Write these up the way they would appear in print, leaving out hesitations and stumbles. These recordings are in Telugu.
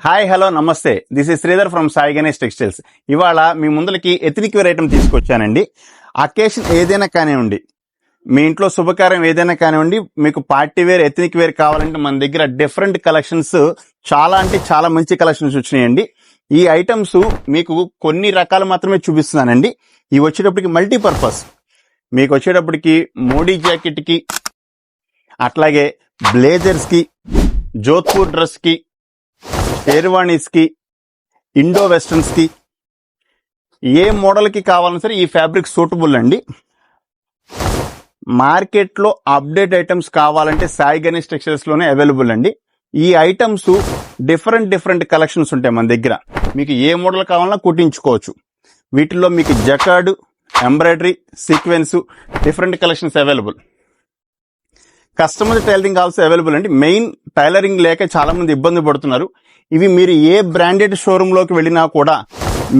హాయ్ హలో నమస్తే, this is Sridhar from Sai Ganesh textiles. ఇవాళ మీ ముందరికి ఎథనిక్ వేర్ ఐటమ్ తీసుకొచ్చానండి. అకేషన్ ఏదైనా కానివ్వండి, మీ ఇంట్లో శుభకార్యం ఏదైనా కానివ్వండి, మీకు పార్టీ వేర్ ఎథనిక్ వేర్ కావాలంటే మన దగ్గర డిఫరెంట్ కలెక్షన్స్ చాలా అంటే చాలా మంచి కలెక్షన్స్ వచ్చినాయండి. ఈ ఐటమ్స్ మీకు కొన్ని రకాలు మాత్రమే చూపిస్తున్నానండి. ఇవి వచ్చేటప్పటికి మల్టీపర్పస్, మీకు వచ్చేటప్పటికి మోడీ జాకెట్ కి, అట్లాగే బ్లేజర్స్ కి, జోధ్పూర్ డ్రెస్ కి, షేర్వాణీస్ కి, ఇండో వెస్టర్న్స్ కి, ఏ మోడల్ కి కావాలన్నా సరే ఈ ఫ్యాబ్రిక్ సూటబుల్ అండి. మార్కెట్ లో అప్డేట్ ఐటమ్స్ కావాలంటే సాయి గణేష్ టెక్స్టైల్స్ లోనే అవైలబుల్ అండి. ఈ ఐటమ్స్ డిఫరెంట్ కలెక్షన్స్ ఉంటాయి మన దగ్గర. మీకు ఏ మోడల్ కావాలన్నా కుట్టించుకోవచ్చు. వీటిల్లో మీకు jacquard, embroidery, sequence, different collections available. Customer tailoring also available అండి. మెయిన్ టైలరింగ్ లేక చాలా మంది ఇబ్బంది పడుతున్నారు. ఇవి మీరు ఏ బ్రాండెడ్ షోరూమ్ లోకి వెళ్ళినా కూడా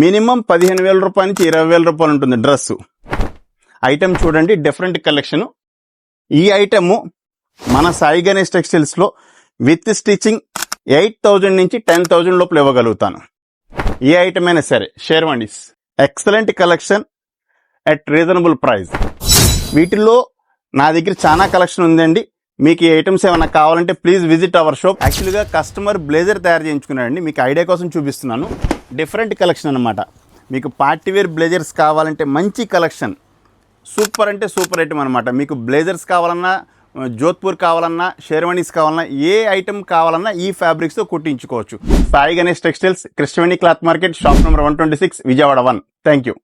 మినిమం 15,000 రూపాయల నుంచి 20,000 రూపాయలు ఉంటుంది డ్రెస్. ఐటమ్ చూడండి, డిఫరెంట్ కలెక్షన్. ఈ ఐటమ్ మన సాయి గణేష్ టెక్స్టైల్స్ లో విత్ స్టిచ్చింగ్ 8,000 నుంచి 10,000 లోపల ఇవ్వగలుగుతాను. ఏ ఐటమ్ అయినా సరే. Sherwanis excellent collection at reasonable price. వీటిల్లో నా దగ్గర చాలా కలెక్షన్ ఉందండి. మీకు ఈ ఐటమ్స్ ఏమైనా కావాలంటే ప్లీజ్ విజిట్ అవర్ షాప్. యాక్చువల్గా కస్టమర్ బ్లేజర్ తయారు చేయించుకున్నాడండి, మీకు ఐడియా కోసం చూపిస్తున్నాను. డిఫరెంట్ కలెక్షన్ అనమాట. మీకు పార్టీవేర్ బ్లేజర్స్ కావాలంటే మంచి కలెక్షన్, సూపర్ అంటే సూపర్ ఐటమ్ అనమాట. మీకు బ్లేజర్స్ కావాలన్నా, జోధ్పూర్ కావాలన్నా, షేర్వాణీస్ కావాలన్నా, ఏ ఐటమ్ కావాలన్నా ఈ ఫ్యాబ్రిక్స్తో కుట్టించుకోవచ్చు. Sai Ganesh textiles, Krishnaveni cloth market, shop number 126, Vijayawada 1. Thank you.